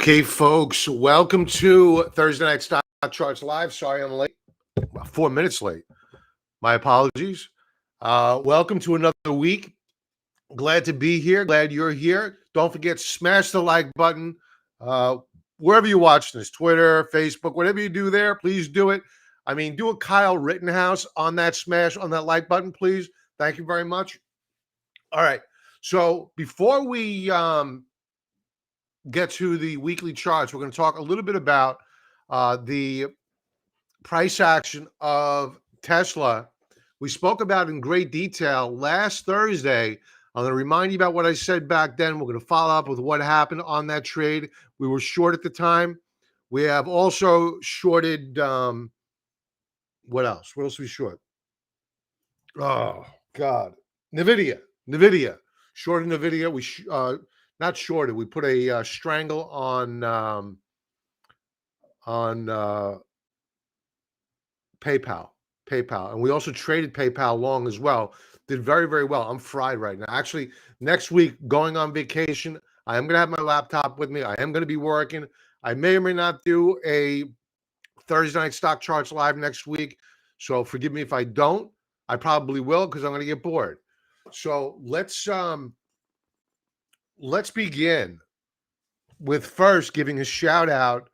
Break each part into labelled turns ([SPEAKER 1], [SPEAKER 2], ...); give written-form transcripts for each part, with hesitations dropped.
[SPEAKER 1] Okay, folks, welcome to Thursday Night Stock Charts Live. Sorry I'm late, 4 minutes late. My apologies. Welcome to another week. Glad to be here. Glad you're here. Don't forget, smash the like button. Wherever you're watching this, Twitter, Facebook, whatever you do there, please do it. I mean, do a Kyle Rittenhouse on that smash, on that like button, please. Thank you very much. All right. So before we get to the weekly charts, we're going to talk a little bit about the price action of Tesla. We spoke about in great detail last Thursday. I'm going to remind you about what I said back then. We're going to follow up with what happened on that trade. We were short at the time. We have also shorted, what else? What else are we short? Oh, God. NVIDIA. Shorted NVIDIA. We not shorted. We put a strangle on PayPal, and we also traded PayPal long as well. Did very, very well. I'm fried right now. Actually, next week, going on vacation, I am going to have my laptop with me. I am going to be working. I may or may not do a Thursday Night Stock Charts Live next week. So forgive me if I don't. I probably will because I'm going to get bored. So let's begin with first giving a shout out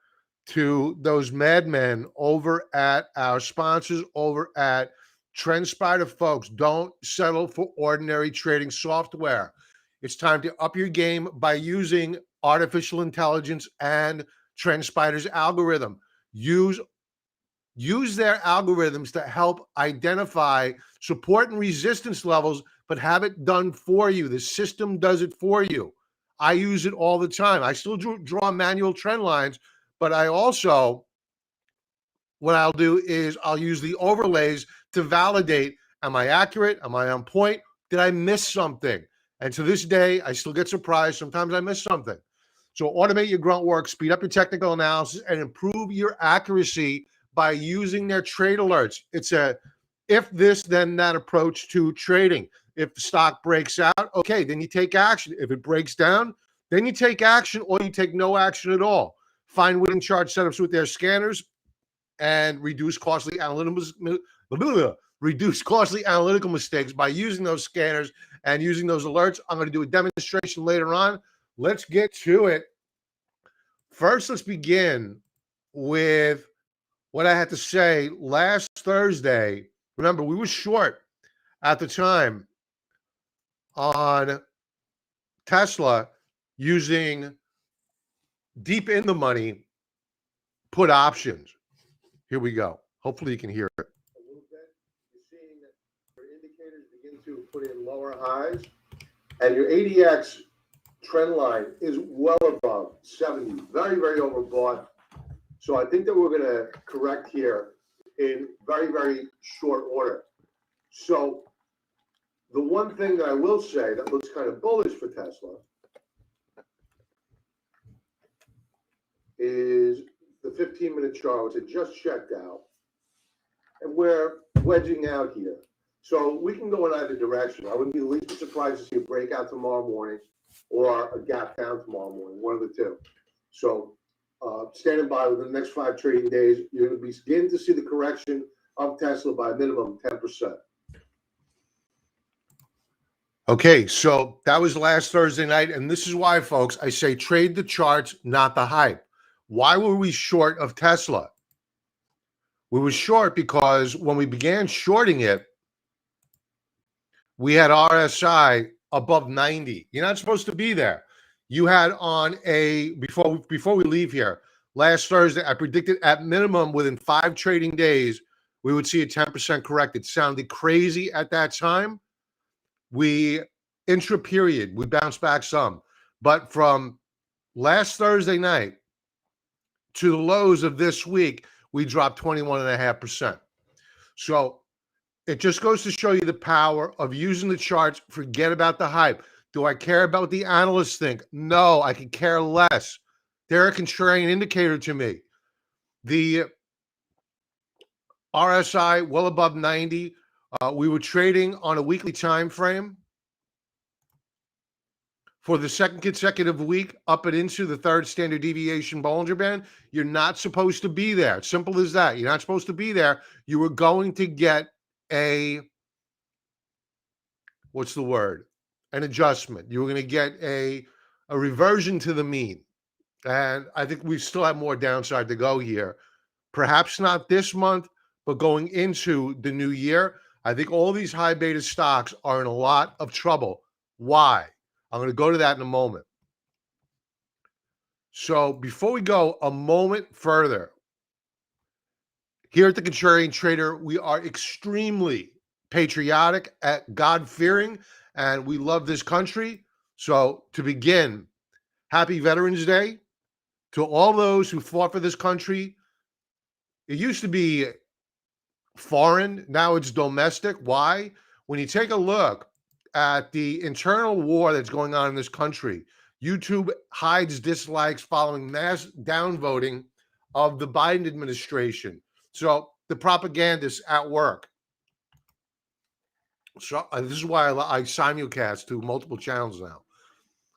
[SPEAKER 1] to those madmen over at our sponsors over at TrendSpider. Folks, don't settle for ordinary trading software. It's time to up your game by using artificial intelligence and TrendSpider's algorithm. Use their algorithms to help identify support and resistance levels, but have it done for you. The system does it for you. I use it all the time. I still draw manual trend lines, but I also, what I'll do is I'll use the overlays to validate, am I accurate? Am I on point? Did I miss something? And to this day, I still get surprised. Sometimes I miss something. So automate your grunt work, speed up your technical analysis, and improve your accuracy by using their trade alerts. It's a if this, then that approach to trading. If the stock breaks out, okay, then you take action. If it breaks down, then you take action or you take no action at all. Find winning chart setups with their scanners and reduce costly analytical mistakes by using those scanners and using those alerts. I'm going to do a demonstration later on. Let's get to it. First, let's begin with what I had to say last Thursday. Remember, we were short at the time on Tesla using deep in the money put options. Here we go. Hopefully you can hear it. A little bit. You're seeing that your indicators begin to put in lower highs, and your ADX trend line is well above 70, very, very overbought. So I think that we're going to correct here in very, very short order. So the one thing that I will say that looks kind of bullish for Tesla is the 15-minute chart, which I just checked out. And we're wedging out here. So we can go in either direction. I wouldn't be the least surprised to see a breakout tomorrow morning or a gap down tomorrow morning, one of the two. So standing by within the next 5 trading days, you're going to begin to see the correction of Tesla by a minimum 10%. Okay, so that was last Thursday night, and this is why, folks, I say trade the charts, not the hype. Why were we short of Tesla? We were short because when we began shorting it, we had RSI above 90. You're not supposed to be there. You had on a, before we leave here, last Thursday, I predicted at minimum within 5 trading days, we would see a 10% correct. It sounded crazy at that time. We, intra-period, we bounced back some. But from last Thursday night to the lows of this week, we dropped 21.5%. So it just goes to show you the power of using the charts. Forget about the hype. Do I care about what the analysts think? No, I could care less. They're a contrarian indicator to me. The RSI well above 90. We were trading on a weekly time frame for the second consecutive week up and into the third standard deviation Bollinger Band, you're not supposed to be there. Simple as that. You're not supposed to be there. You were going to get a, what's the word? An adjustment. You were going to get a reversion to the mean. And I think we still have more downside to go here. Perhaps not this month, but going into the new year, I think all these high beta stocks are in a lot of trouble. Why? I'm going to go to that in a moment. So before we go a moment further, here at the Contrarian Trader, we are extremely patriotic, God-fearing, and we love this country. So to begin, happy Veterans Day to all those who fought for this country. It used to be foreign, now it's domestic. Why? When you take a look at the internal war that's going on in this country, YouTube hides dislikes following mass downvoting of the Biden administration. So the propagandists at work. So this is why I simulcast to multiple channels now.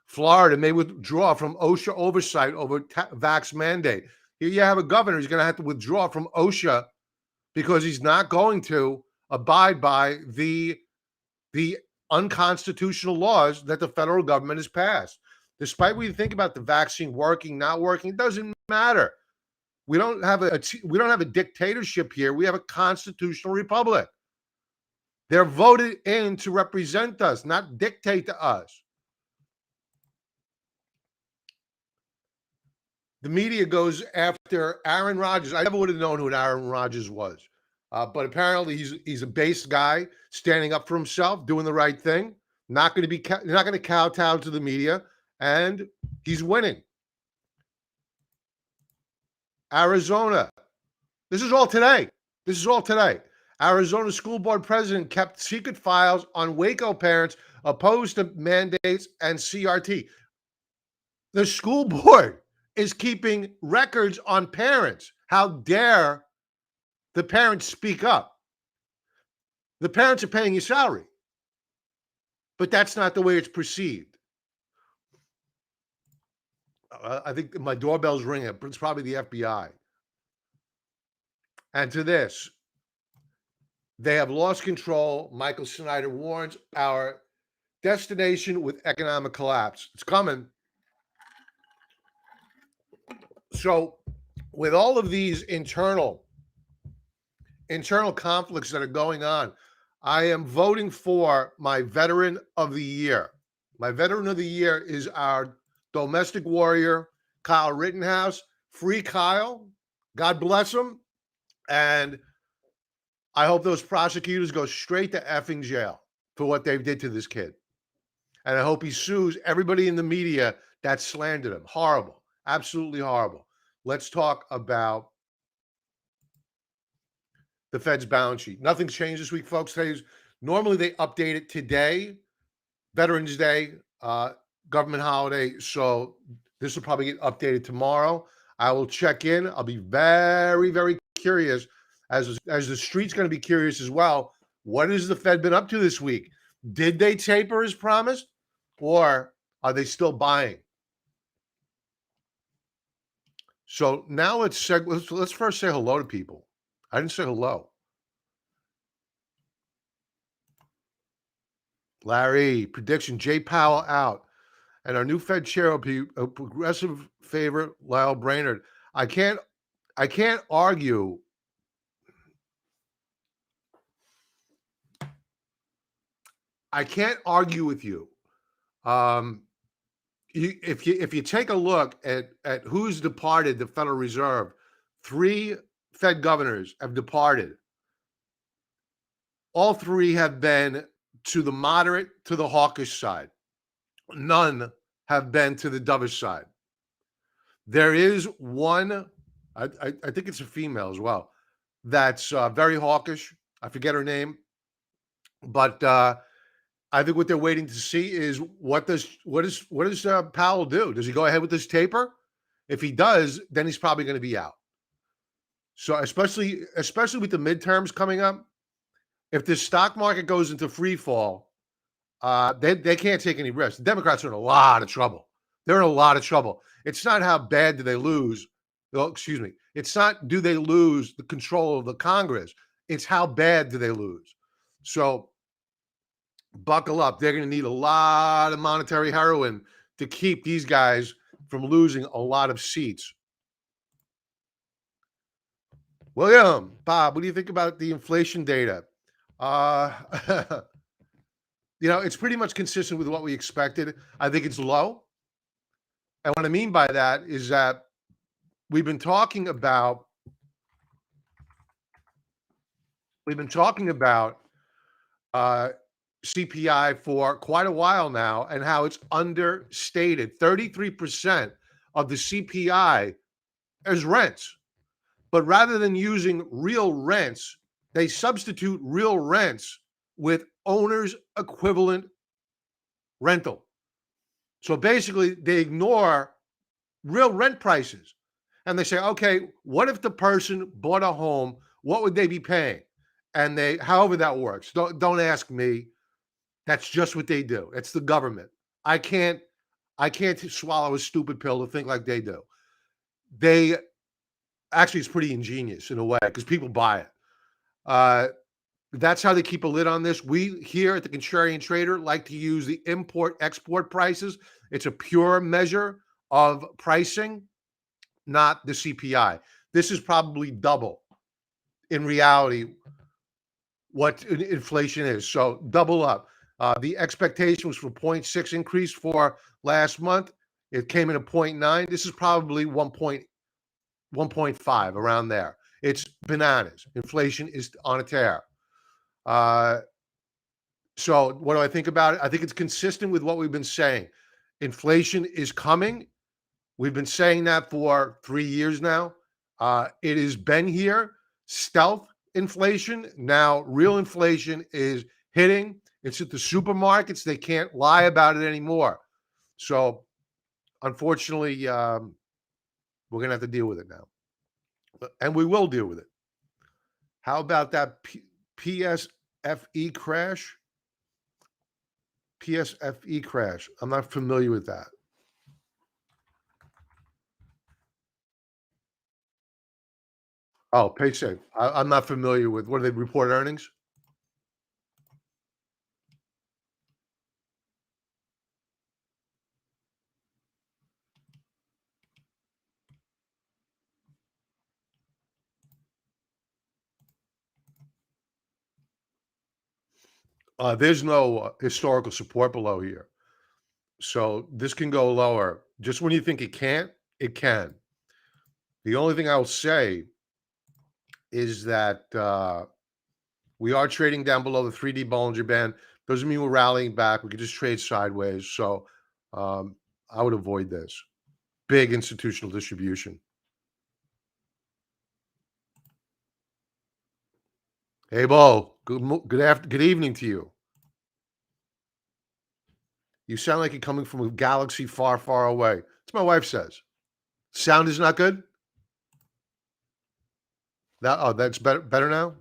[SPEAKER 1] Florida may withdraw from OSHA oversight over vax mandate. Here you have a governor who's going to have to withdraw from OSHA because he's not going to abide by the unconstitutional laws that the federal government has passed. Despite what you think about the vaccine working, not working, it doesn't matter. We don't have a dictatorship here. We have a constitutional republic. They're voted in to represent us, not dictate to us. The media goes after Aaron Rodgers. I never would have known who Aaron Rodgers was, but apparently he's a base guy, standing up for himself, doing the right thing. Not going to kowtow to the media, and he's winning. Arizona. This is all today. Arizona school board president kept secret files on Waco parents opposed to mandates and CRT. The school board is keeping records on parents. How dare the parents speak up? The parents are paying your salary, but that's not the way it's perceived. I think my doorbell's ringing. It's probably the FBI. And to this, they have lost control. Michael Snyder warns our destination with economic collapse. It's coming. So with all of these internal conflicts that are going on, I am voting for my Veteran of the Year. My Veteran of the Year is our domestic warrior, Kyle Rittenhouse. Free Kyle. God bless him. And I hope those prosecutors go straight to effing jail for what they did to this kid. And I hope he sues everybody in the media that slandered him. Horrible. Absolutely horrible. Let's talk about the Fed's balance sheet. Nothing's changed this week, folks. Normally they update it today, Veterans Day, government holiday. So this will probably get updated tomorrow. I will check in. I'll be very, very curious, as the street's going to be curious as well. What has the Fed been up to this week? Did they taper as promised, or are they still buying? So now let's first say hello to people. I didn't say hello. Larry, prediction, Jay Powell out. And our new Fed chair will be a progressive favorite, Lyle Brainerd. I can't argue. I can't argue with you. If you take a look at who's departed the Federal Reserve, 3 Fed governors have departed. All 3 have been to the moderate to the hawkish side. None have been to the dovish side. There is one, I think it's a female as well, that's very hawkish. I forget her name, but I think what they're waiting to see is what does Powell do? Does he go ahead with this taper? If he does, then he's probably going to be out. So especially with the midterms coming up, if the stock market goes into free fall, They can't take any risks. The Democrats are in a lot of trouble. They're in a lot of trouble. It's not how bad do they lose. Oh, excuse me. It's not do they lose the control of the Congress. It's how bad do they lose. So buckle up. They're going to need a lot of monetary heroin to keep these guys from losing a lot of seats. William, Bob, what do you think about the inflation data? Uh, it's pretty much consistent with what we expected. I think it's low. And what I mean by that is that we've been talking about uh, CPI for quite a while now and how it's understated. 33% of the CPI is rents. But rather than using real rents, they substitute real rents with owner's equivalent rental. So basically, they ignore real rent prices. And they say, okay, what if the person bought a home? What would they be paying? And however that works, don't ask me. That's just what they do. It's the government. I can't swallow a stupid pill to think like they do. They actually, it's pretty ingenious in a way because people buy it. That's how they keep a lid on this. We here at the Contrarian Trader like to use the import-export prices. It's a pure measure of pricing, not the CPI. This is probably double in reality what inflation is. So double up. The expectation was for 0.6 increase for last month. It came in at 0.9. This is probably 1.5 around there. It's bananas. Inflation is on a tear. So what do I think about it? I think it's consistent with what we've been saying. Inflation is coming. We've been saying that for 3 years now. It has been here. Stealth inflation. Now real inflation is hitting. It's at the supermarkets. They can't lie about it anymore. So unfortunately, we're going to have to deal with it now. And we will deal with it. How about that PSFE crash? PSFE crash. I'm not familiar with that. Oh, PaySafe. I'm not familiar with. What do they report earnings? There's no historical support below here. So this can go lower. Just when you think it can't, it can. The only thing I'll say is that we are trading down below the 3D Bollinger Band. Doesn't mean we're rallying back. We could just trade sideways. So I would avoid this. Big institutional distribution. Hey, Bo. Good evening to you. You sound like you're coming from a galaxy far, far away. That's what my wife says. Sound is not good. That's better now.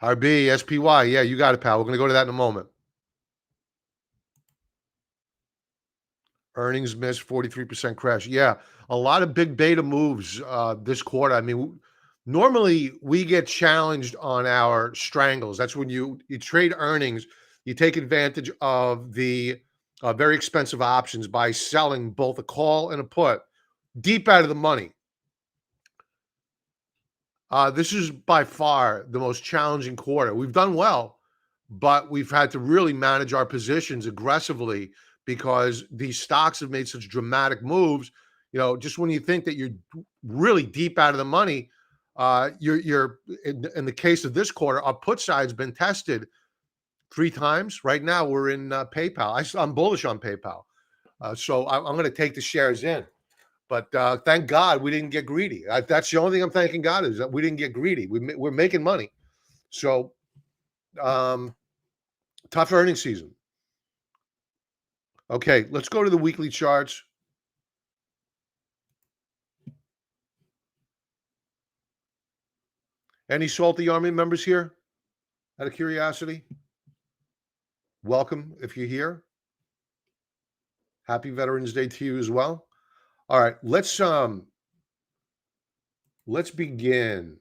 [SPEAKER 1] RB, SPY. Yeah, you got it, pal. We're going to go to that in a moment. Earnings miss, 43% crash. Yeah, a lot of big beta moves this quarter. I mean, normally we get challenged on our strangles. That's when you trade earnings. You take advantage of the very expensive options by selling both a call and a put deep out of the money. This is by far the most challenging quarter. We've done well, but we've had to really manage our positions aggressively because these stocks have made such dramatic moves. Just when you think that you're really deep out of the money, you're in the case of this quarter, our put side's been tested 3 times. Right now, we're in PayPal. I'm bullish on PayPal, so I'm going to take the shares in. But thank God we didn't get greedy. That's the only thing I'm thanking God is that we didn't get greedy. We're making money. So tough earnings season. Okay, let's go to the weekly charts. Any Salty Army members here? Out of curiosity? Welcome if you're here. Happy Veterans Day to you as well. All right, let's begin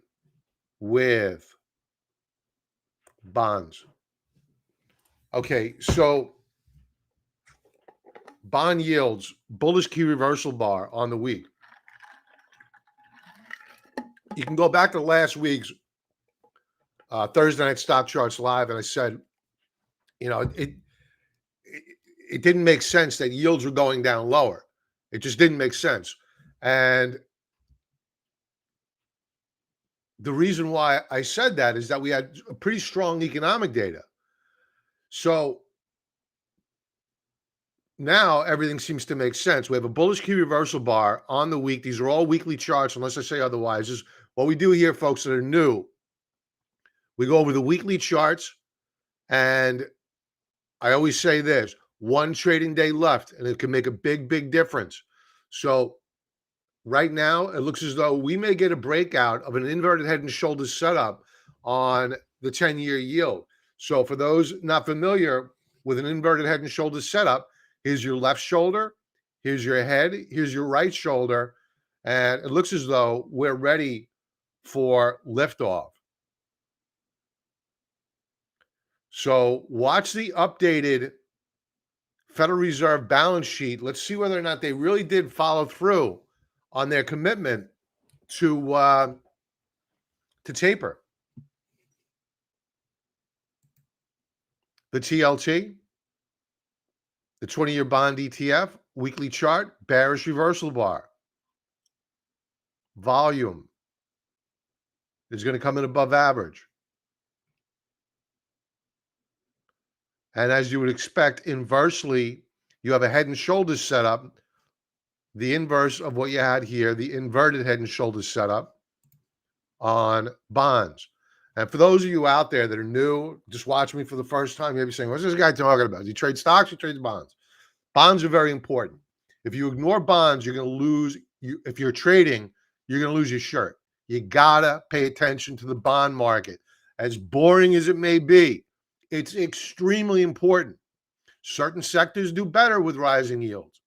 [SPEAKER 1] with bonds. Okay, so bond yields, bullish key reversal bar on the week. You can go back to last week's Thursday night stock charts live, and I said, it didn't make sense that yields were going down lower. It just didn't make sense. And the reason why I said that is that we had a pretty strong economic data. So now everything seems to make sense. We have a bullish key reversal bar on the week. These are all weekly charts, unless I say otherwise. This is what we do here, folks that are new. We go over the weekly charts, and I always say this: one trading day left, and it can make a big, big difference. So right now, it looks as though we may get a breakout of an inverted head and shoulders setup on the 10-year yield. So for those not familiar with an inverted head and shoulders setup, here's your left shoulder, here's your head, here's your right shoulder, and it looks as though we're ready for liftoff. So watch the updated Federal Reserve balance sheet. Let's see whether or not they really did follow through on their commitment to taper. The TLT, the 20-year bond ETF, weekly chart, bearish reversal bar. Volume is going to come in above average. And as you would expect, inversely, you have a head and shoulders setup, the inverse of what you had here, the inverted head and shoulders setup on bonds. And for those of you out there that are new, just watching me for the first time, you'll be saying, what's this guy talking about? Does he trade stocks or trades bonds? Bonds are very important. If you ignore bonds, you're going to lose. If you're trading, you're going to lose your shirt. You got to pay attention to the bond market. As boring as it may be, it's extremely important. Certain sectors do better with rising yields.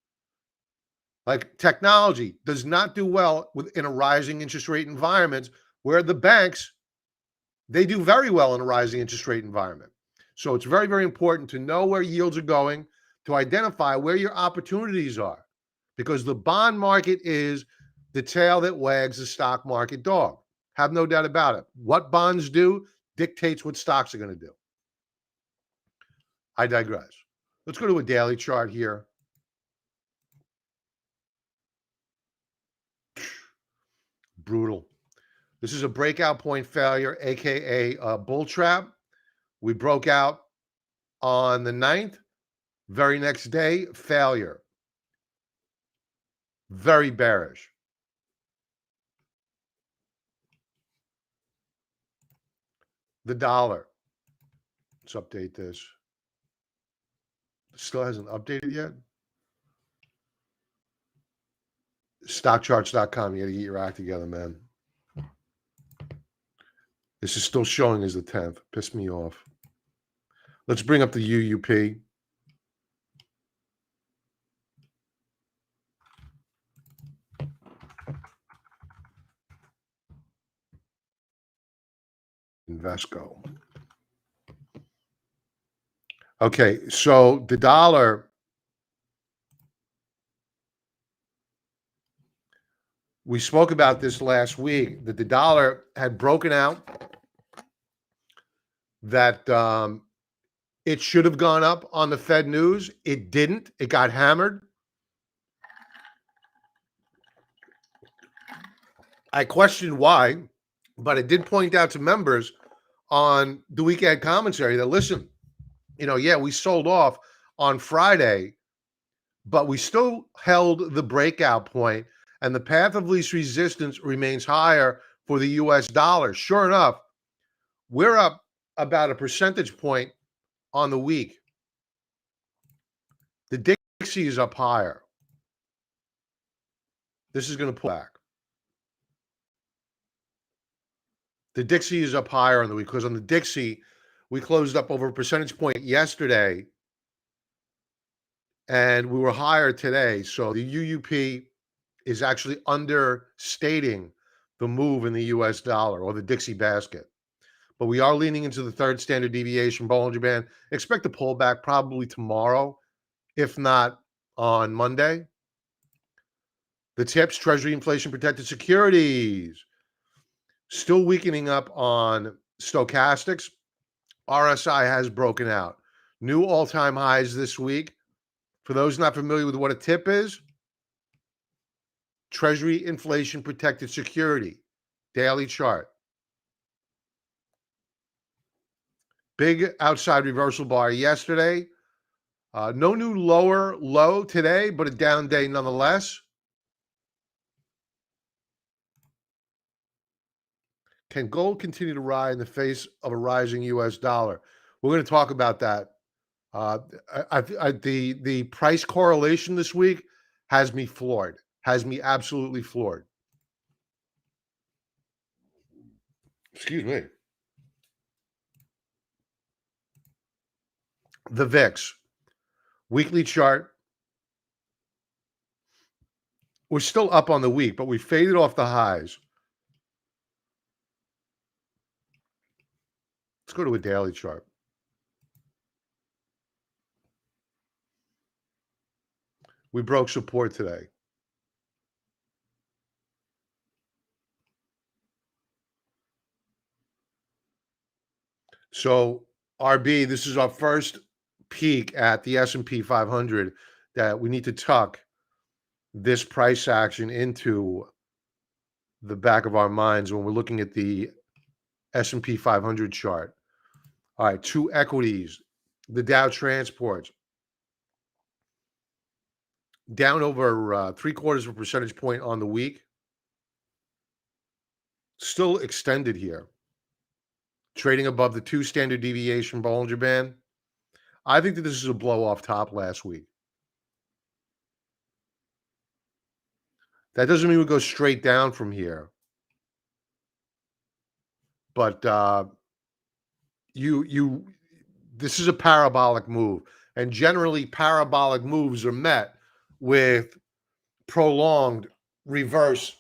[SPEAKER 1] Like technology does not do well in a rising interest rate environment, where the banks, they do very well in a rising interest rate environment. So it's very, very important to know where yields are going, to identify where your opportunities are, because the bond market is the tail that wags the stock market dog. Have no doubt about it. What bonds do dictates what stocks are going to do. I digress. Let's go to a daily chart here. Brutal. This is a breakout point failure, aka a bull trap. We broke out on the 9th. Very next day, failure. Very bearish. The dollar. Let's update this. Still hasn't updated yet. Stockcharts.com. You got to get your act together, man. This is still showing as the 10th. Pissed me off. Let's bring up the UUP. Invesco. Okay, so the dollar, we spoke about this last week, that the dollar had broken out, that it should have gone up on the Fed news. It didn't. It got hammered. I questioned why, but I did point out to members on the weekend commentary that, listen, yeah, we sold off on Friday, but we still held the breakout point, and the path of least resistance remains higher for the US dollar. Sure enough, we're up about a percentage point on the week. The Dixie is up higher. This is going to pull back. The Dixie is up higher on the week, because on the Dixie, We closed up over a percentage point yesterday, and we were higher today. So the UUP is actually understating the move in the US dollar or the Dixie basket. But we are leaning into the third standard deviation Bollinger Band. Expect a pullback probably tomorrow, if not on Monday. The tips, Treasury inflation protected securities, still weakening up on stochastics. RSI has broken out. New all-time highs this week. For those not familiar with what a tip is, Treasury inflation protected security, daily chart. Big outside reversal bar yesterday. No new lower low today, but a down day nonetheless. Can gold continue to rise in the face of a rising U.S. dollar? We're going to talk about that. The price correlation this week has me floored. Has me absolutely floored. Excuse me. The VIX weekly chart. We're still up on the week, but we faded off the highs. Let's go to a daily chart. We broke support today. So RB, this is our first peek at the S&P 500 that we need to tuck this price action into the back of our minds when we're looking at the S&P 500 chart. All right, two equities, the Dow transports, down over 0.75 of a percentage point on the week. Still extended here. Trading above the 2 standard deviation Bollinger Band. I think that this is a blow off top last week. That doesn't mean we go straight down from here. But this is a parabolic move. And generally parabolic moves are met with prolonged reversal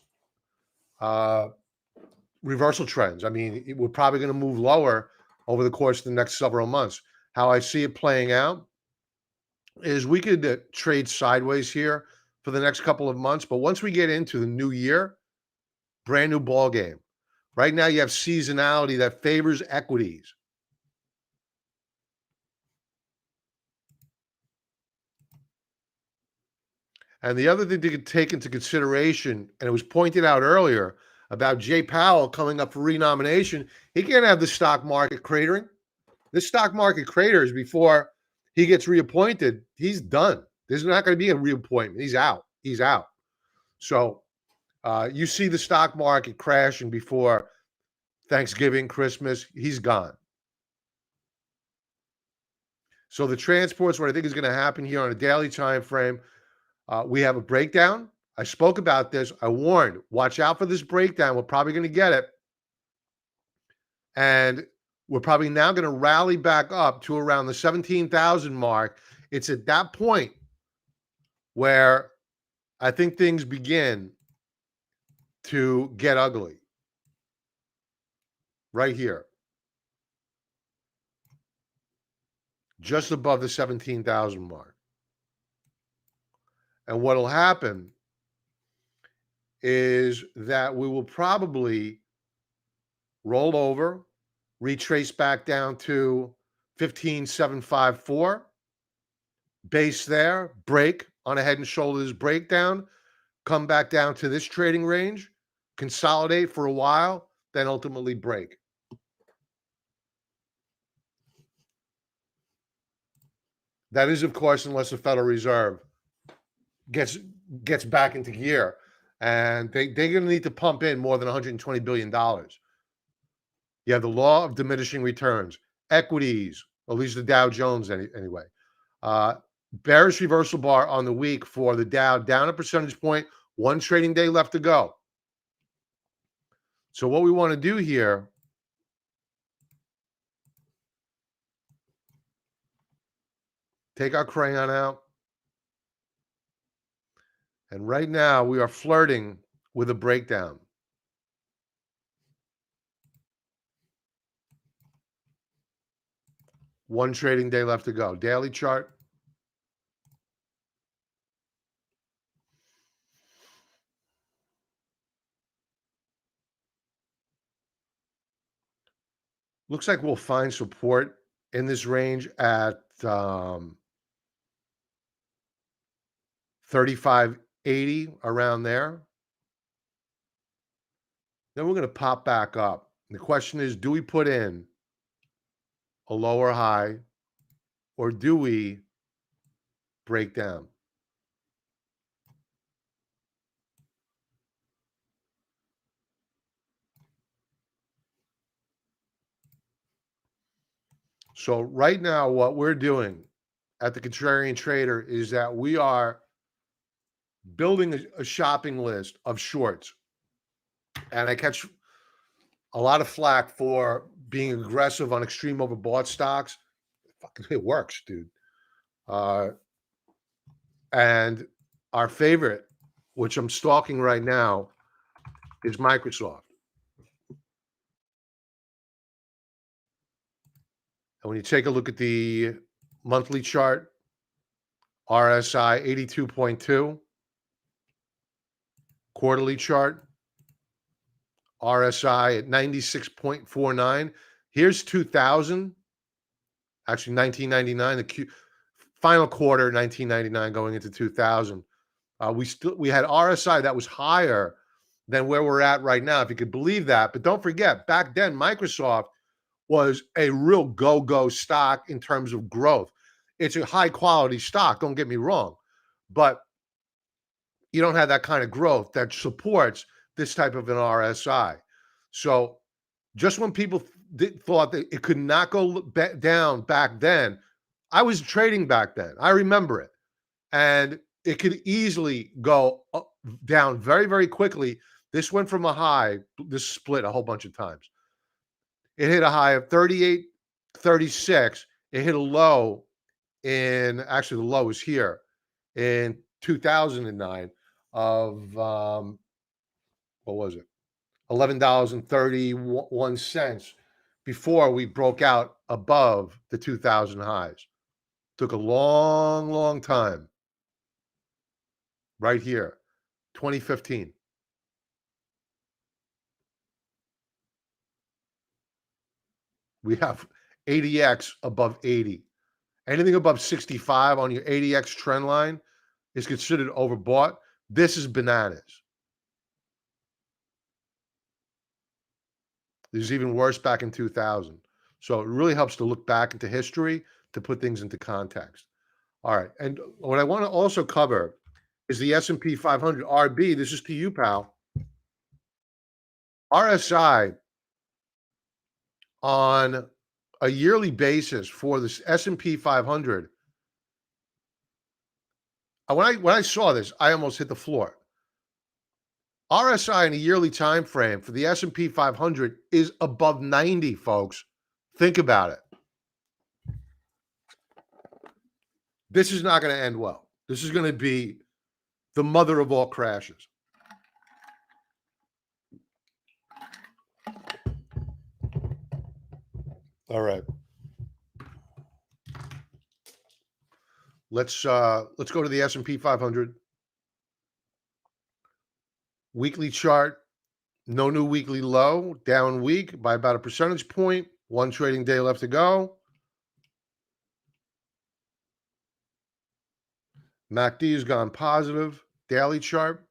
[SPEAKER 1] trends. I mean, we're probably going to move lower over the course of the next several months. How I see it playing out is we could trade sideways here for the next couple of months, but once we get into the new year, brand new ball game. Right now, you have seasonality that favors equities. And the other thing to take into consideration, and it was pointed out earlier about Jay Powell coming up for renomination, he can't have the stock market cratering. This stock market craters before he gets reappointed. He's done. There's not going to be a reappointment. He's out. He's out. So you see the stock market crashing before Thanksgiving, Christmas. He's gone. So the transports, what I think is going to happen here on a daily time frame, we have a breakdown. I spoke about this. I warned, watch out for this breakdown. We're probably going to get it. And we're probably now going to rally back up to around the 17,000 mark. It's at that point where I think things begin to get ugly. Right here. Just above the 17,000 mark. And what will happen is that we will probably roll over, retrace back down to 15,754, base there, break on a head and shoulders breakdown, come back down to this trading range, consolidate for a while, then ultimately break. That is, of course, unless the Federal Reserve gets back into gear, and they're going to need to pump in more than $120 billion. You have the law of diminishing returns, equities, at least the Dow Jones anyway. Bearish reversal bar on the week for the Dow, down a percentage point, one trading day left to go. So what we want to do here Take our crayon out. And right now we are flirting with a breakdown. One trading day left to go. Daily chart. Looks like we'll find support in this range at 35.80, around there. Then we're going to pop back up. The question is, do we put in a lower high or do we break down? So right now, what we're doing at the Contrarian Trader is that we are building a shopping list of shorts. And I catch a lot of flack for being aggressive on extreme overbought stocks. Fucking, it works, dude. And our favorite, which I'm stalking right now, is Microsoft. And when you take a look at the monthly chart, RSI 82.2, quarterly chart, RSI at 96.49. Here's 2000, actually 1999, the final quarter 1999 going into 2000. We had RSI that was higher than where we're at right now, if you could believe that. But don't forget, back then Microsoft was a real go-go stock in terms of growth. It's a high quality stock, don't get me wrong, but you don't have that kind of growth that supports this type of an RSI. So just when people thought that it could not go down back then, I was trading back then. I remember it. And it could easily go down very, very quickly. This went from a high, this split a whole bunch of times. It hit a high of 38.36. It hit a low actually the low is here in 2009 of, what was it? $11.31 before we broke out above the 2000 highs. Took a long, long time. Right here, 2015. We have ADX above 80. Anything above 65 on your ADX trend line is considered overbought. This is bananas. This is even worse back in 2000. So it really helps to look back into history to put things into context. All right. And what I want to also cover is the S&P 500 RB. This is to you, pal. RSI on a yearly basis for this S&P 500. When I saw this, I almost hit the floor. RSI in a yearly time frame for the S&P 500 is above 90, folks. Think about it. This is not going to end well. This is going to be the mother of all crashes. All right. Let's go to the S&P 500. Weekly chart, no new weekly low, down week by about a percentage point. One trading day left to go. MACD has gone positive. Daily chart.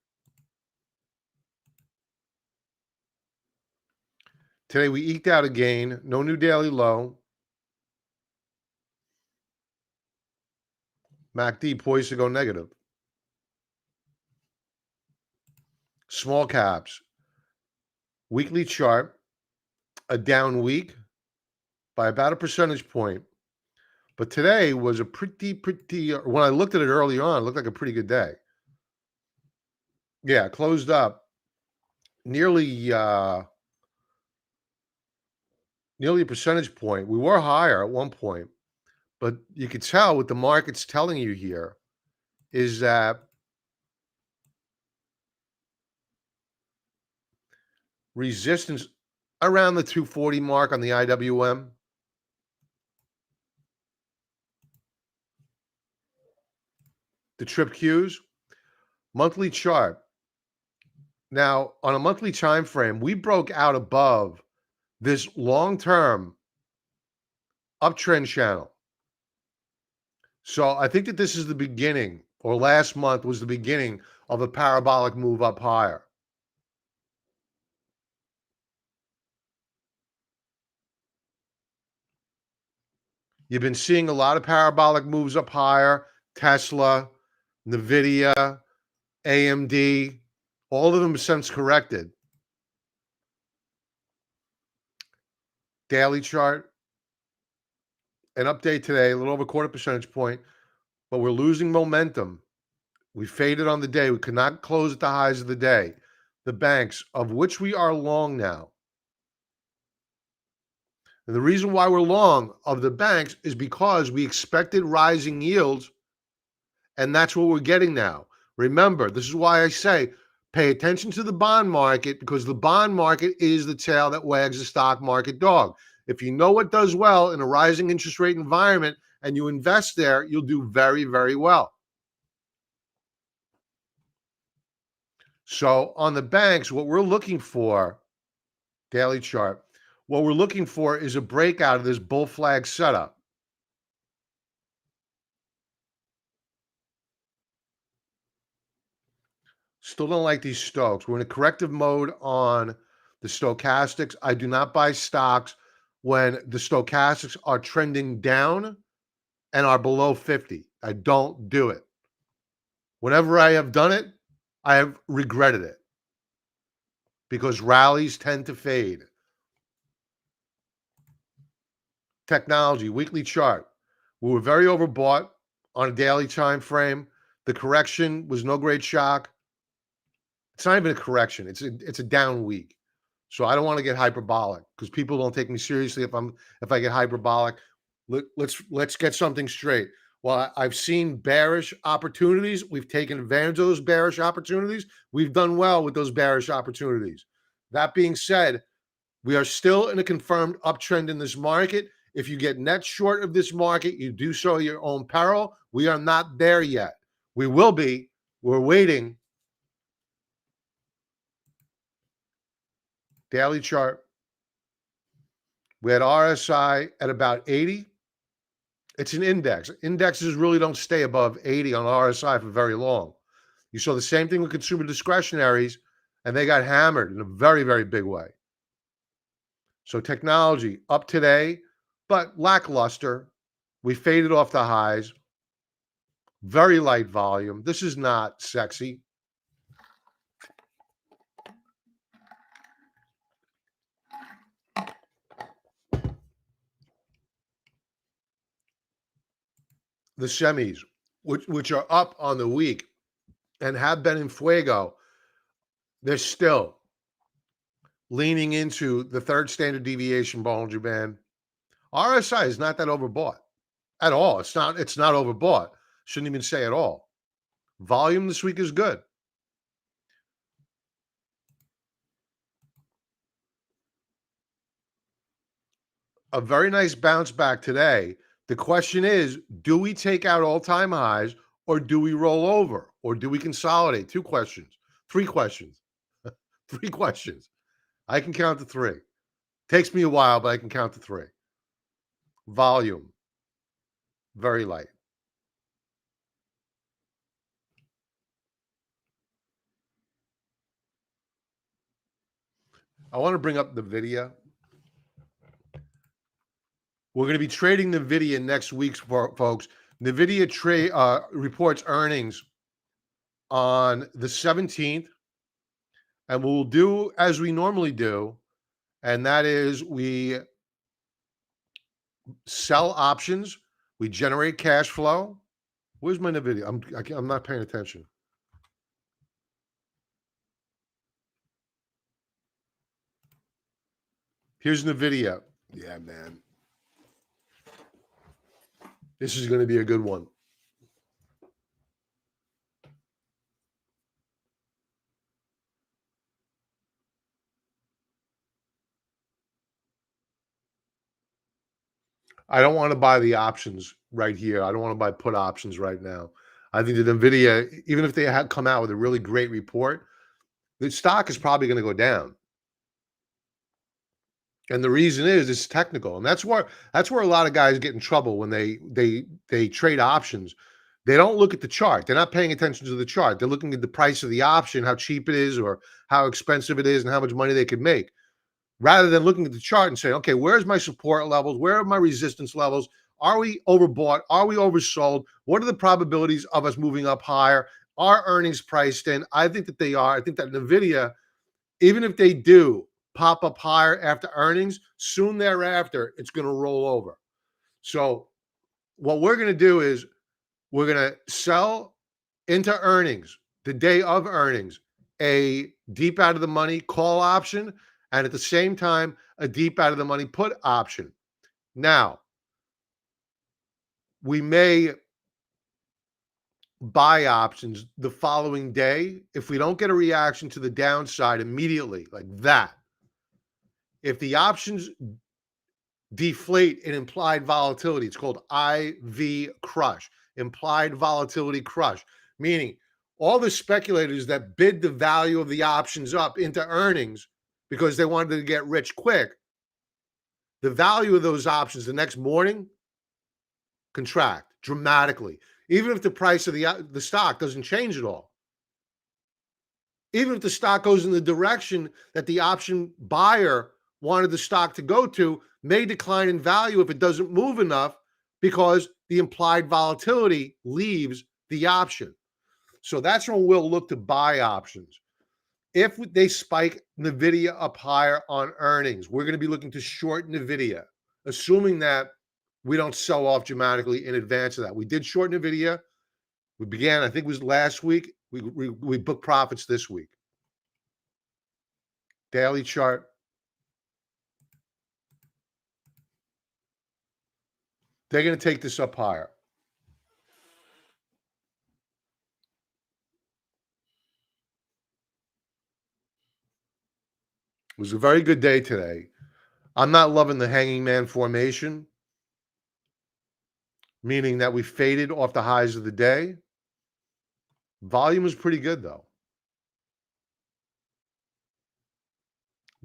[SPEAKER 1] Today we eked out a gain. No new daily low. MACD poised to go negative. Small caps. Weekly chart. A down week by about a percentage point. But today was a pretty, when I looked at it early on, it looked like a pretty good day. Yeah, closed up nearly a percentage point. We were higher at one point, But you could tell what the market's telling you here is that resistance around the 240 mark on the IWM. The trip cues, monthly chart. Now, on a monthly time frame, we broke out above this long-term uptrend channel. So I think that this is the beginning, or last month was the beginning of a parabolic move up higher. You've been seeing a lot of parabolic moves up higher. Tesla, Nvidia, AMD, all of them since corrected. Daily chart, an update today, a little over a quarter percentage point, but we're losing momentum. We faded on the day. We could not close at the highs of the day. The banks, of which we are long now. And the reason why we're long of the banks is because we expected rising yields, and that's what we're getting now. Remember, this is why I say pay attention to the bond market, because the bond market is the tail that wags the stock market dog. If you know what does well in a rising interest rate environment and you invest there, you'll do very, very well. So on the banks, what we're looking for, daily chart, what we're looking for is a breakout of this bull flag setup. Still don't like these stokes. We're in a corrective mode on the stochastics. I do not buy stocks when the stochastics are trending down and are below 50. I don't do it. Whenever I have done it, I have regretted it because rallies tend to fade. Technology, weekly chart. We were very overbought on a daily time frame. The correction was no great shock. It's not even a correction. It's a down week. So I don't want to get hyperbolic because people don't take me seriously if I get hyperbolic. Let's get something straight. Well, I've seen bearish opportunities. We've taken advantage of those bearish opportunities. We've done well with those bearish opportunities. That being said, we are still in a confirmed uptrend in this market. If you get net short of this market, you do so at your own peril. We are not there yet. We will be. We're waiting. Daily chart. We had RSI at about 80. It's an index. Indexes really don't stay above 80 on RSI for very long. You saw the same thing with consumer discretionaries, and they got hammered in a very, very big way. So technology up today, but lackluster. We faded off the highs. Very light volume. This is not sexy. The semis, which are up on the week and have been in fuego, they're still leaning into the third standard deviation Bollinger Band. RSI is not that overbought at all. It's not overbought. Shouldn't even say at all. Volume this week is good. A very nice bounce back today. The question is, do we take out all-time highs or do we roll over or do we consolidate? Two questions. Three questions. Three questions. I can count to three. Takes me a while, but I can count to three. Volume, very light. I want to bring up NVIDIA. We're going to be trading NVIDIA next week, folks. NVIDIA reports earnings on the 17th, and we'll do as we normally do, and that is we sell options, we generate cash flow. Where's my NVIDIA? I'm not paying attention. Here's NVIDIA. Yeah, man. This is going to be a good one. I don't want to buy the options right here. I don't want to buy put options right now. I think that NVIDIA, even if they had come out with a really great report, the stock is probably going to go down. And the reason is it's technical. And that's where a lot of guys get in trouble when they trade options. They don't look at the chart. They're not paying attention to the chart. They're looking at the price of the option, how cheap it is or how expensive it is and how much money they could make, rather than looking at the chart and saying, okay, where's my support levels? Where are my resistance levels? Are we overbought? Are we oversold? What are the probabilities of us moving up higher? Are earnings priced in? I think that they are. I think that NVIDIA, even if they do pop up higher after earnings, soon thereafter, it's going to roll over. So what we're going to do is we're going to sell into earnings the day of earnings, a deep out of the money call option, and at the same time, a deep out of the money put option. Now, we may buy options the following day if we don't get a reaction to the downside immediately, like that. If the options deflate in implied volatility, it's called IV crush, implied volatility crush, meaning all the speculators that bid the value of the options up into earnings because they wanted to get rich quick, the value of those options the next morning contract dramatically, even if the price of the stock doesn't change at all. Even if the stock goes in the direction that the option buyer wanted the stock to go to, may decline in value if it doesn't move enough because the implied volatility leaves the option. So that's when we'll look to buy options. If they spike NVIDIA up higher on earnings, we're going to be looking to short NVIDIA, assuming that we don't sell off dramatically in advance of that. We did short NVIDIA. We began, I think it was last week. We booked profits this week. Daily chart. They're going to take this up higher. It was a very good day today. I'm not loving the hanging man formation, meaning that we faded off the highs of the day. Volume was pretty good, though.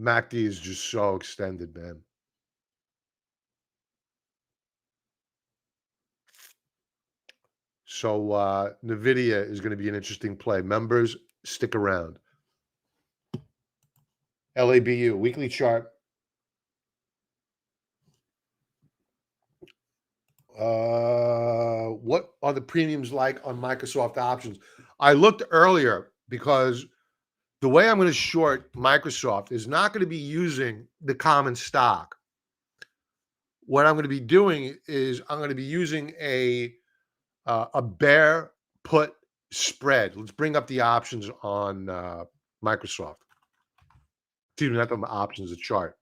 [SPEAKER 1] MACD is just so extended, man. So NVIDIA is going to be an interesting play. Members, stick around. LABU, weekly chart. What are the premiums like on Microsoft options? I looked earlier because the way I'm going to short Microsoft is not going to be using the common stock. What I'm going to be doing is I'm going to be using a bear put spread. Let's bring up the options on Microsoft. Excuse me, not the options, the chart.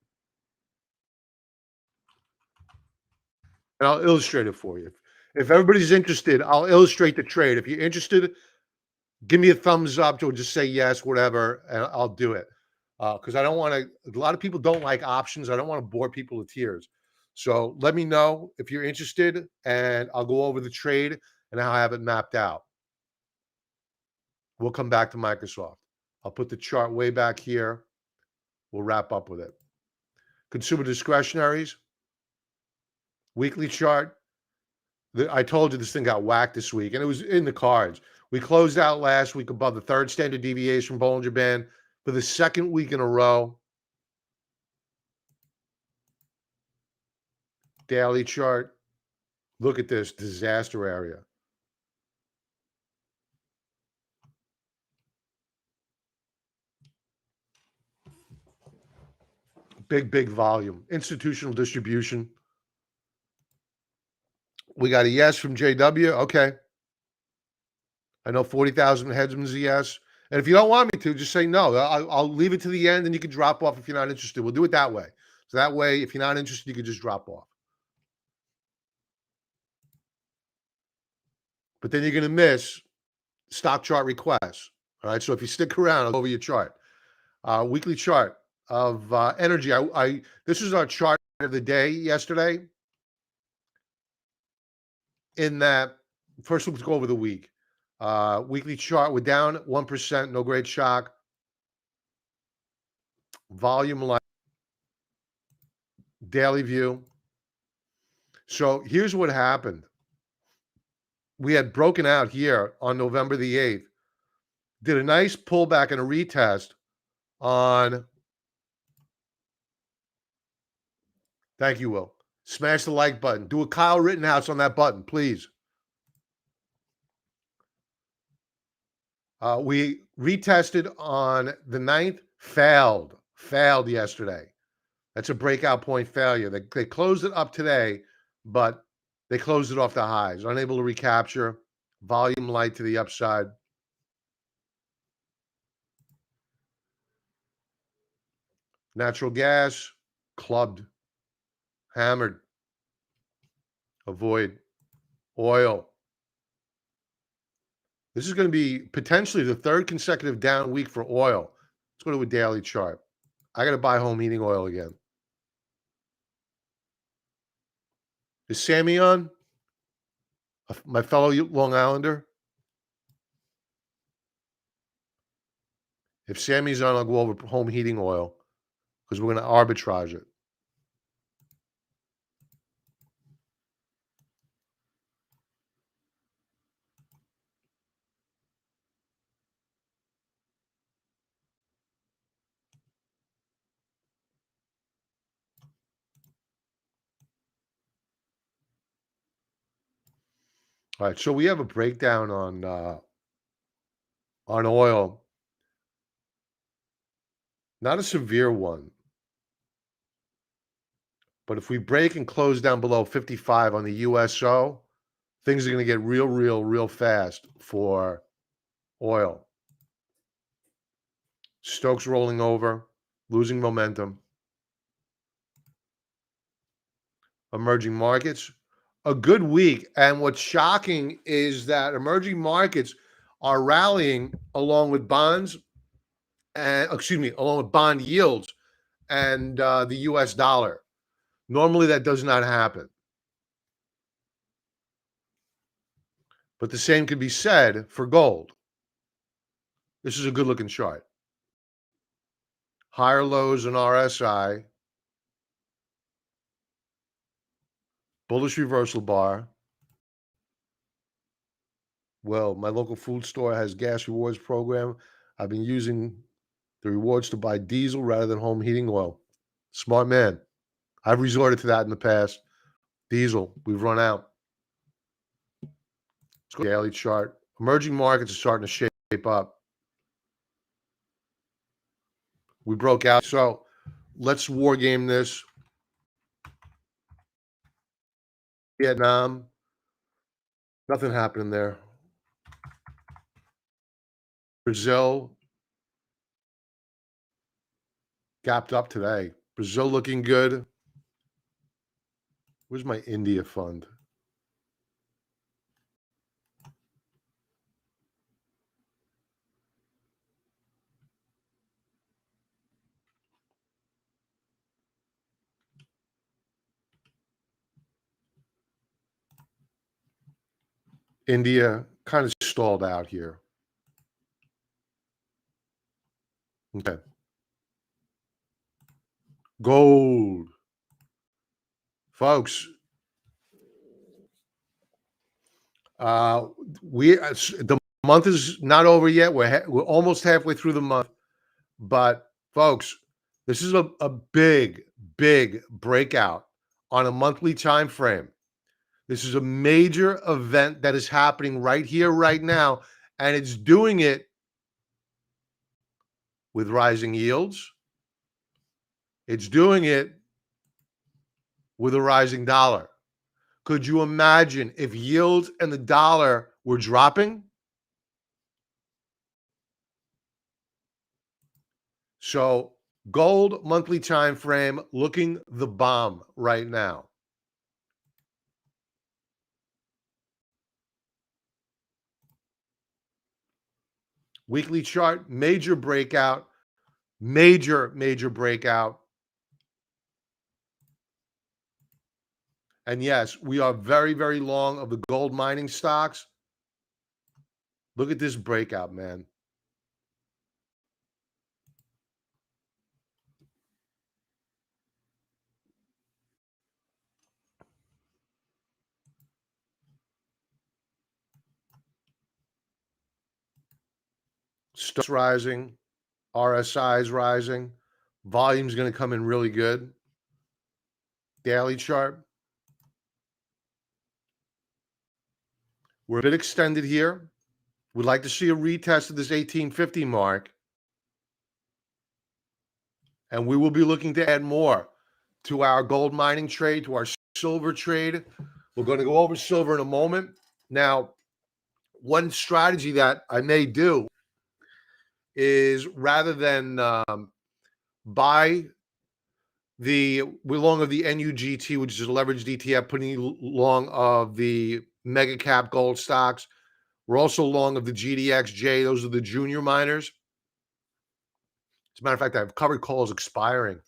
[SPEAKER 1] And I'll illustrate it for you. If everybody's interested, I'll illustrate the trade. If you're interested, give me a thumbs up or just say yes, whatever, and I'll do it. Because I don't want to, a lot of people don't like options. I don't want to bore people to tears. So let me know if you're interested, and I'll go over the trade and how I have it mapped out. We'll come back to Microsoft. I'll put the chart way back here. We'll wrap up with it. Consumer discretionaries, weekly chart. I told you this thing got whacked this week, and it was in the cards. We closed out last week above the third standard deviation Bollinger Band for the second week in a row. Daily chart. Look at this disaster area. Big volume. Institutional distribution. We got a yes from JW. Okay. I know 40,000 headsman's a yes. And if you don't want me to, just say no. I'll leave it to the end and you can drop off if you're not interested. We'll do it that way. So that way, if you're not interested, you can just drop off. but then you're going to miss stock chart requests. All right. So if you stick around, I'll go over your chart. Weekly chart of energy. This is our chart of the day yesterday. In that, first let's go over the week. Weekly chart, we're down 1%, no great shock. Volume light, daily view. So here's what happened. We had broken out here on November the 8th, did a nice pullback and a retest on, thank you, Will. Smash the like button. Do a Kyle Rittenhouse on that button, please. We retested on the 9th, failed yesterday. That's a breakout point failure. They closed it up today, but they closed it off the highs. Unable to recapture. Volume light to the upside. Natural gas, clubbed, hammered. Avoid. Oil. This is going to be potentially the third consecutive down week for oil. Let's go to a daily chart. I got to buy home heating oil again. Is Sammy on? My fellow Long Islander? If Sammy's on, I'll go over home heating oil because we're going to arbitrage it. All right, so we have a breakdown on oil. Not a severe one. But if we break and close down below 55 on the USO, things are going to get real fast for oil. Stokes rolling over, losing momentum. Emerging markets, a good week. And what's shocking is that emerging markets are rallying along with bonds, and along with bond yields and the US dollar. Normally that does not happen. But the same could be said for gold. This is a good looking chart. Higher lows in RSI. Bullish reversal bar. Well, my local food store has gas rewards program. I've been using the rewards to buy diesel rather than home heating oil. Smart man. I've resorted to that in the past. Diesel, we've run out. Let's go daily chart. Emerging markets are starting to shape up. We broke out. So let's war game this. Vietnam. Nothing happening there. Brazil. Gapped up today. Brazil looking good. Where's my India fund? India kind of stalled out here. Okay. Gold. Folks, the month is not over yet. We're almost halfway through the month. But folks, this is a big breakout on a monthly time frame. This is a major event that is happening right here, right now, and it's doing it with rising yields. It's doing it with a rising dollar. Could you imagine if yields and the dollar were dropping? So gold monthly time frame looking the bomb right now. Weekly chart, major breakout, major breakout. And yes, we are very long of the gold mining stocks. Look at this breakout, man. Stocks rising, RSI is rising. Volume's going to come in really good. Daily chart. We're a bit extended here. We'd like to see a retest of this 1850 mark. And we will be looking to add more to our gold mining trade, to our silver trade. We're going to go over silver in a moment. Now, one strategy that I may do is rather than buy we're long of the NUGT, which is a leveraged ETF, putting long of the mega cap gold stocks. We're also long of the GDXJ. Those are the junior miners. As a matter of fact, I have covered calls expiring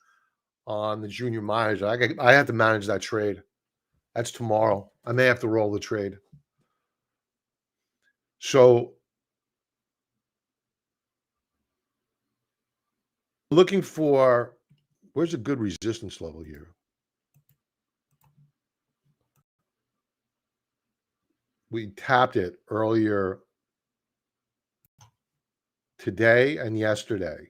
[SPEAKER 1] on the junior miners. I have to manage that trade. That's tomorrow. I may have to roll the trade. So looking for, where's a good resistance level here? We tapped it earlier today and yesterday.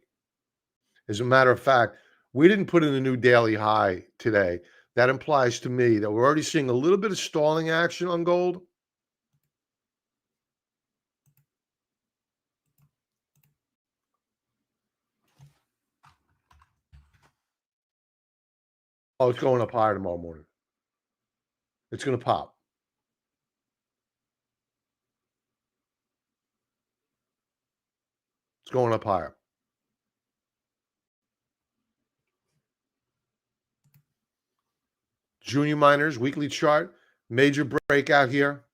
[SPEAKER 1] As a matter of fact, we didn't put in a new daily high today. That implies to me that we're already seeing a little bit of stalling action on gold. Oh, it's going up higher tomorrow morning. It's going to pop. It's going up higher. Junior miners, weekly chart, major breakout here.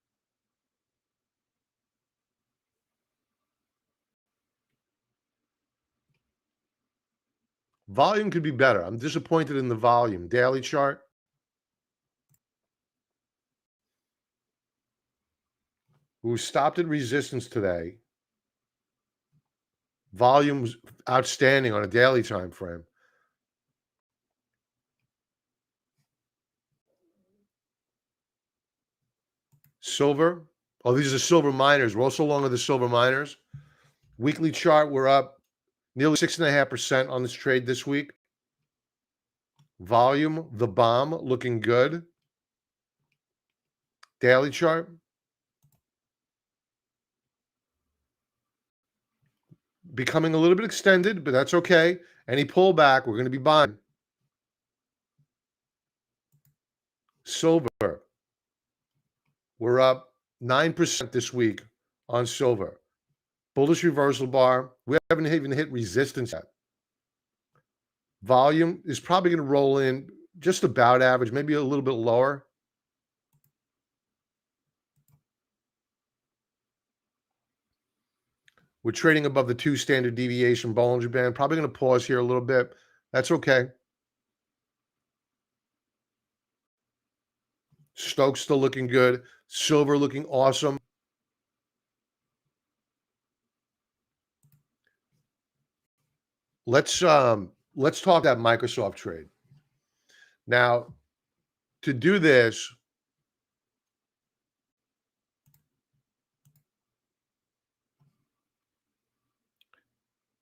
[SPEAKER 1] Volume could be better. I'm disappointed in the volume. Daily chart. We stopped at resistance today. Volume's outstanding on a daily time frame. Silver. Oh, these are silver miners. We're also long of the silver miners. Weekly chart, we're up nearly 6.5% on this trade this week. Volume, the bomb, looking good. Daily chart. Becoming a little bit extended, but that's okay. Any pullback, we're going to be buying. Silver. We're up 9% this week on silver. Bullish reversal bar. We haven't even hit resistance yet. Volume is probably going to roll in just about average, maybe a little bit lower. We're trading above the 2 standard deviation Bollinger Band. Probably going to pause here a little bit. That's okay. Stokes still looking good. Silver looking awesome. Let's talk that Microsoft trade. Now, to do this,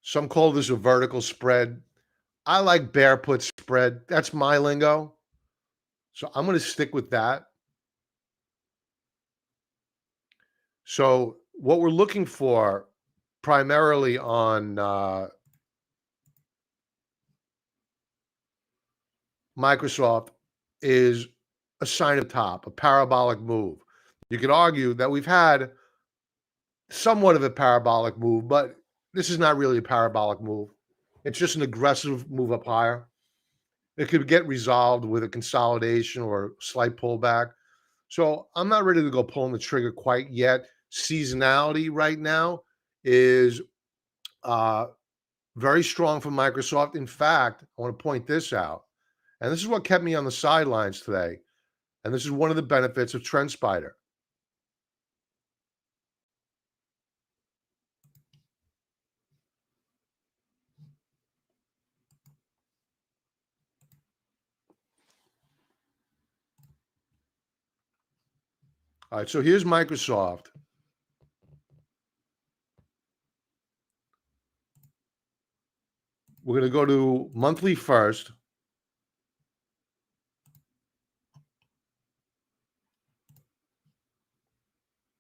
[SPEAKER 1] some call this a vertical spread. I like bear put spread. That's my lingo. So I'm going to stick with that. So what we're looking for primarily on Microsoft is a sign of top, a parabolic move. You could argue that we've had somewhat of a parabolic move, but this is not really a parabolic move. It's just an aggressive move up higher. It could get resolved with a consolidation or slight pullback. So I'm not ready to go pulling the trigger quite yet. Seasonality right now is Uh, very strong for Microsoft. In fact, I want to point this out, and this is what kept me on the sidelines today. And this is one of the benefits of TrendSpider. All right, so here's Microsoft. We're going to go to monthly first.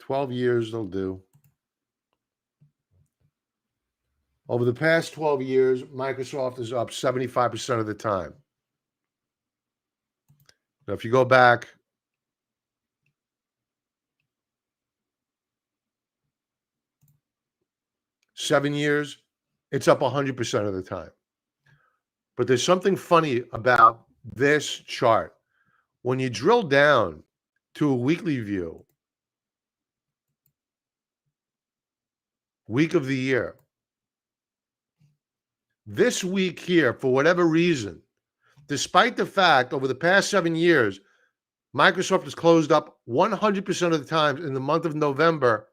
[SPEAKER 1] $12 they'll do. Over the past 12 years, Microsoft is up 75% of the time. Now, if you go back 7 years, it's up 100% of the time. But there's something funny about this chart. When you drill down to a weekly view, week of the year, this week here, for whatever reason, despite the fact over the past 7 years, Microsoft has closed up 100% of the times in the month of November,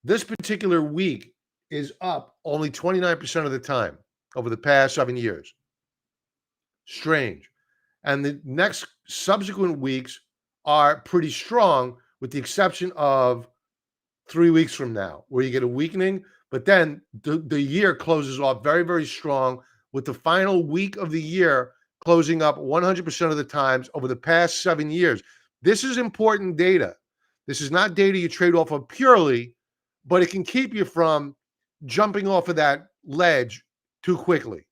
[SPEAKER 1] this particular week is up only 29% of the time over the past 7 years. Strange. And the next subsequent weeks are pretty strong, with the exception of 3 weeks from now, where you get a weakening. But then the year closes off very, very strong, with the final week of the year closing up 100% of the times over the past 7 years. This is important data. This is not data you trade off of purely, but it can keep you from jumping off of that ledge too quickly.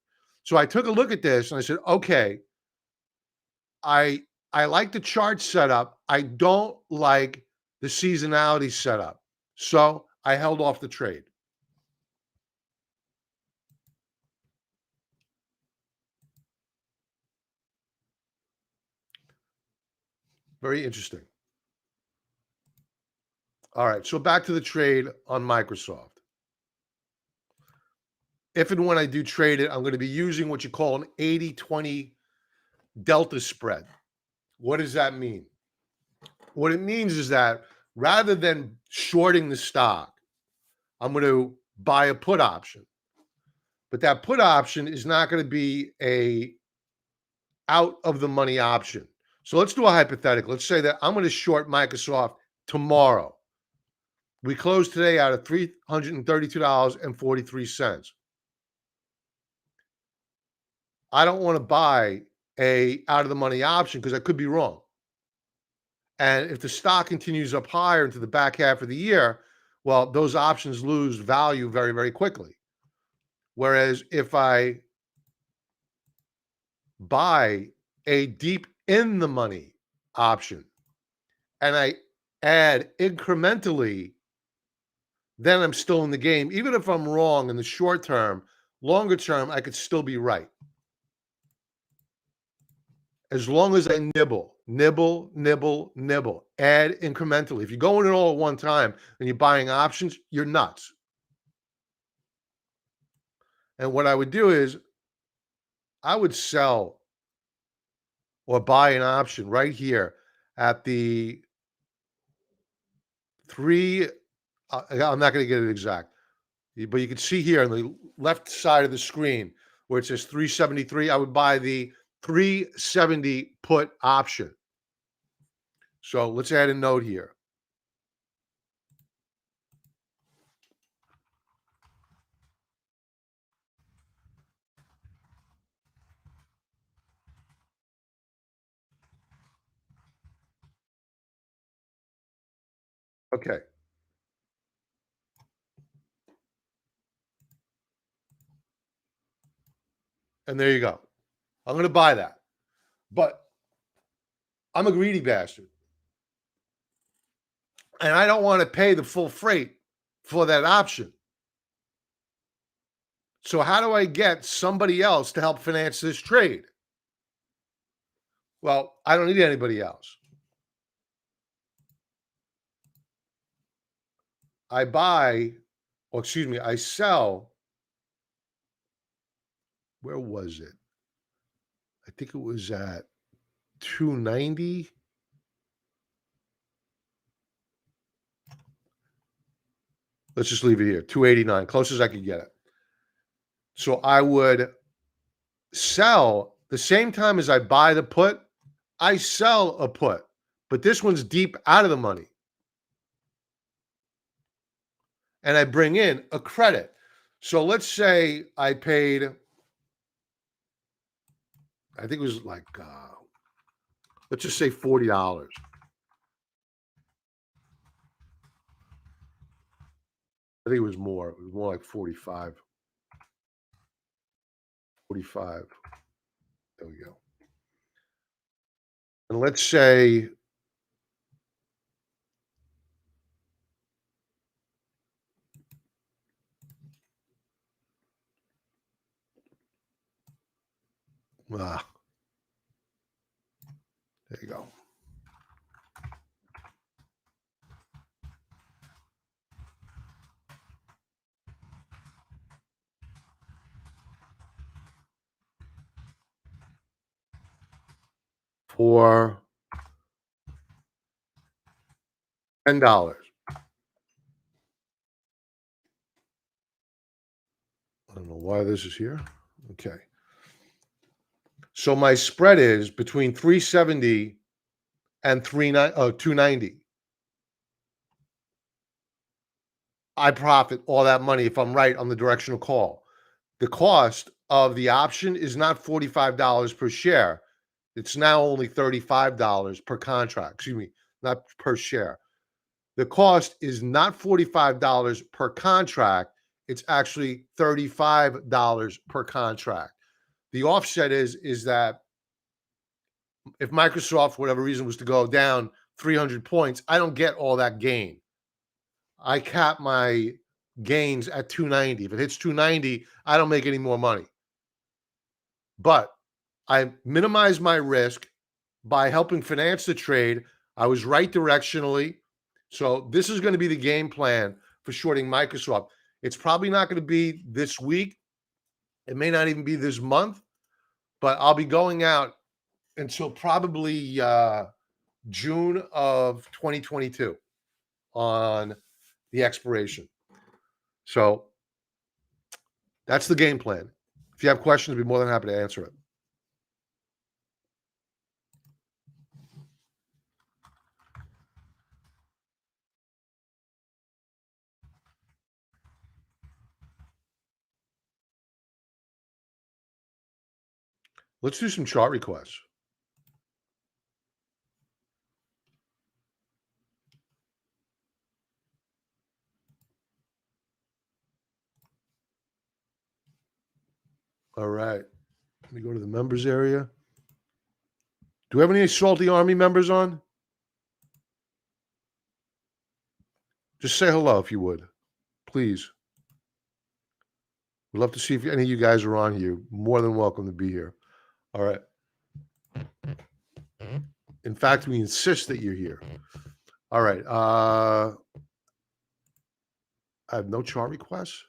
[SPEAKER 1] So I took a look at this and I said, okay, I like the chart setup. I don't like the seasonality setup. So I held off the trade. Very interesting. All right, so back to the trade on Microsoft. If and when I do trade it, I'm going to be using what you call an 80-20 delta spread. What does that mean? What it means is that rather than shorting the stock, I'm going to buy a put option. But that put option is not going to be a out of the money option. So let's do a hypothetical. Let's say that I'm going to short Microsoft tomorrow. We closed today out of $332.43. I don't want to buy a out of the money option because I could be wrong. And if the stock continues up higher into the back half of the year, well, those options lose value very, very quickly. Whereas if I buy a deep in the money option and I add incrementally, then I'm still in the game. Even if I'm wrong in the short term, longer term, I could still be right. As long as I nibble, add incrementally. If you're going in all at one time and you're buying options, you're nuts. And what I would do is I would sell or buy an option right here at the three. I'm not going to get it exact, but you can see here on the left side of the screen where it says 373. I would buy the 370 put option. So let's add a note here. Okay. And there you go. I'm going to buy that. But I'm a greedy bastard. And I don't want to pay the full freight for that option. So how do I get somebody else to help finance this trade? Well, I don't need anybody else. I sell Where was it? I think it was at 290. Let's just leave it here. 289, close as I could get it. So I would sell the same time as I buy the put, I sell a put, but this one's deep out of the money. And I bring in a credit. So let's say I paid, I think it was like, let's just say $40. I think it was more. It was more like 45. 45. There we go. And let's say there you go. For $10. I don't know why this is here. Okay. So my spread is between 370 and 290. I profit all that money if I'm right on the directional call. The cost of the option is not $45 per share. It's now only $35 per contract. Excuse me, not per share. The cost is not $45 per contract. It's actually $35 per contract. The offset is that if Microsoft, for whatever reason, was to go down 300 points, I don't get all that gain. I cap my gains at 290. If it hits 290, I don't make any more money. But I minimize my risk by helping finance the trade. I was right directionally. So this is going to be the game plan for shorting Microsoft. It's probably not going to be this week. It may not even be this month, but I'll be going out until probably June of 2022 on the expiration. So that's the game plan. If you have questions, I'd be more than happy to answer it. Let's do some chart requests. All right. Let me go to the members area. Do we have any Salty Army members on? Just say hello if you would, please. We'd love to see if any of you guys are on here. More than welcome to be here. All right. In fact, we insist that you're here. All right. I have no chart requests.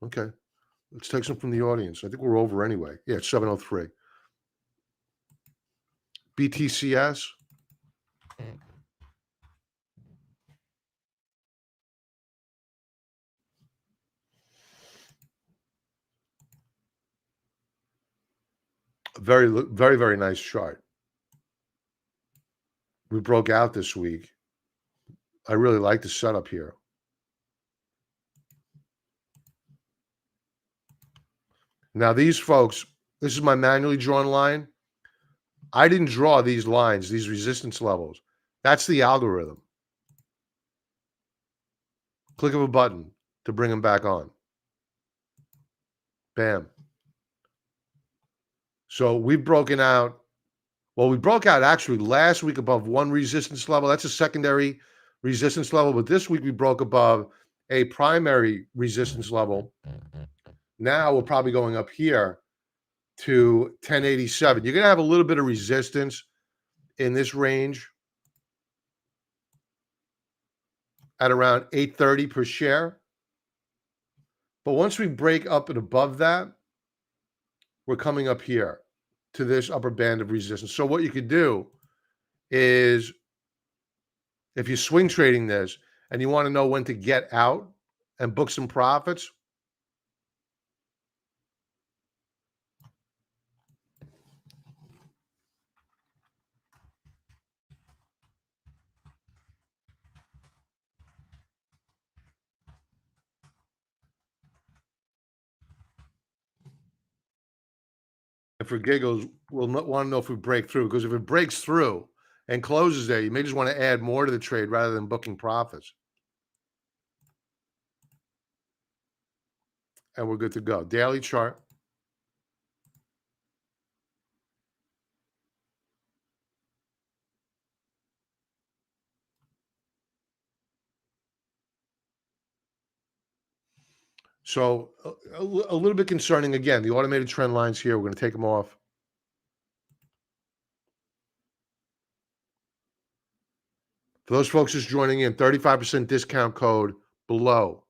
[SPEAKER 1] Okay. Let's take some from the audience. I think we're over anyway. Yeah, it's 7:03. BTCS. Very, very, very nice chart. We broke out this week. I really like the setup here. Now, these folks, this is my manually drawn line. I didn't draw these lines, these resistance levels. That's the algorithm. Click of a button to bring them back on. Bam. So we've broken out. Well, we broke out actually last week above one resistance level. That's a secondary resistance level. But this week we broke above a primary resistance level. Now we're probably going up here to 1087. You're going to have a little bit of resistance in this range at around 830 per share. But once we break up and above that, we're coming up here to this upper band of resistance. So what you could do is, if you're swing trading this and you want to know when to get out and book some profits, and for giggles, we'll want to know if we break through, because if it breaks through and closes there, you may just want to add more to the trade rather than booking profits. And we're good to go. Daily chart. So a little bit concerning again, the automated trend lines here. We're going to take them off. For those folks just joining in, 35% discount code below.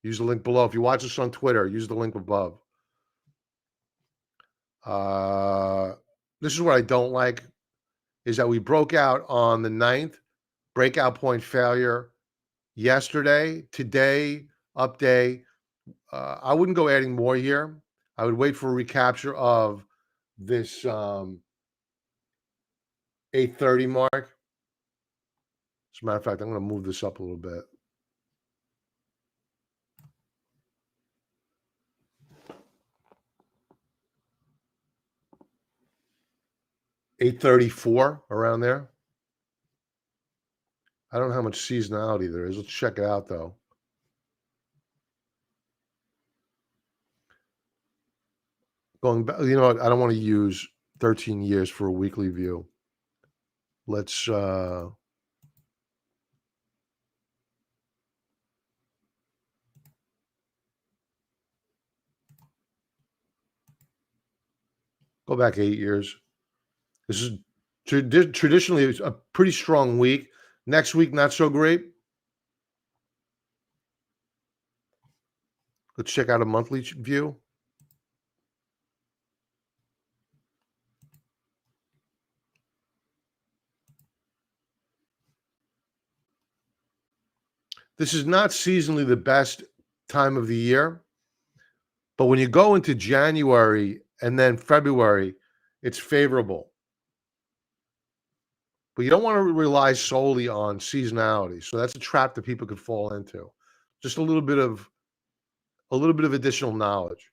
[SPEAKER 1] Use the link below. If you watch us on Twitter, use the link above. This is what I don't like, is that we broke out on the 9th, breakout point failure yesterday, today, up day. I wouldn't go adding more here. I would wait for a recapture of this 830 mark. As a matter of fact, I'm going to move this up a little bit. $834 around there. I don't know how much seasonality there is. Let's check it out though. Going back, you know what? I don't want to use 13 years for a weekly view. Let's go back 8 years. This is traditionally a pretty strong week. Next week, not so great. Let's check out a monthly view. This is not seasonally the best time of the year, but when you go into January and then February, it's favorable. But you don't want to rely solely on seasonality. So that's a trap that people could fall into. Just a little bit of additional knowledge.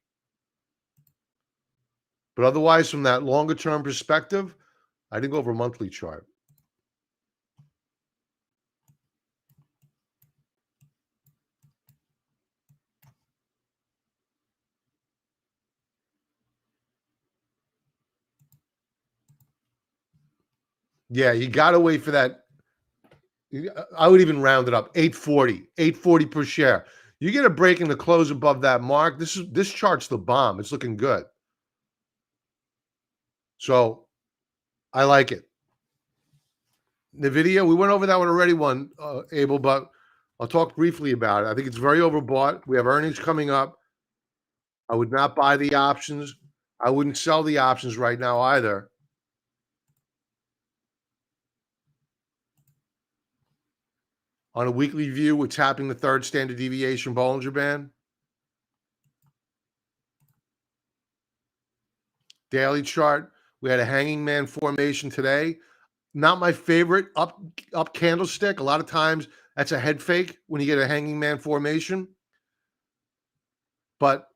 [SPEAKER 1] But otherwise, from that longer term perspective, I didn't go over a monthly chart. Yeah, you got to wait for that. I would even round it up, 840 per share. You get a break in the close above that mark. This chart's the bomb. It's looking good. So I like it. NVIDIA, we went over that one already, Abel, but I'll talk briefly about it. I think it's very overbought. We have earnings coming up. I would not buy the options. I wouldn't sell the options right now either. On a weekly view, we're tapping the third standard deviation Bollinger Band. Daily chart, we had a hanging man formation today. Not my favorite up candlestick. A lot of times that's a head fake when you get a hanging man formation. But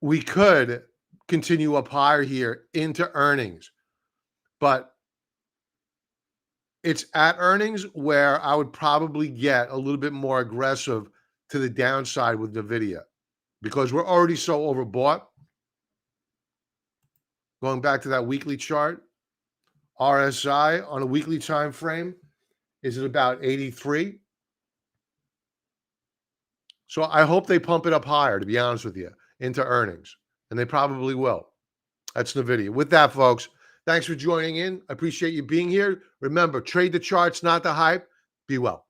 [SPEAKER 1] we could continue up higher here into earnings. But it's at earnings where I would probably get a little bit more aggressive to the downside with NVIDIA, because we're already so overbought. Going back to that weekly chart, RSI on a weekly time frame is at about 83. So I hope they pump it up higher, to be honest with you, into earnings, and they probably will. That's NVIDIA. With that, folks, thanks for joining in. I appreciate you being here. Remember, trade the charts, not the hype. Be well.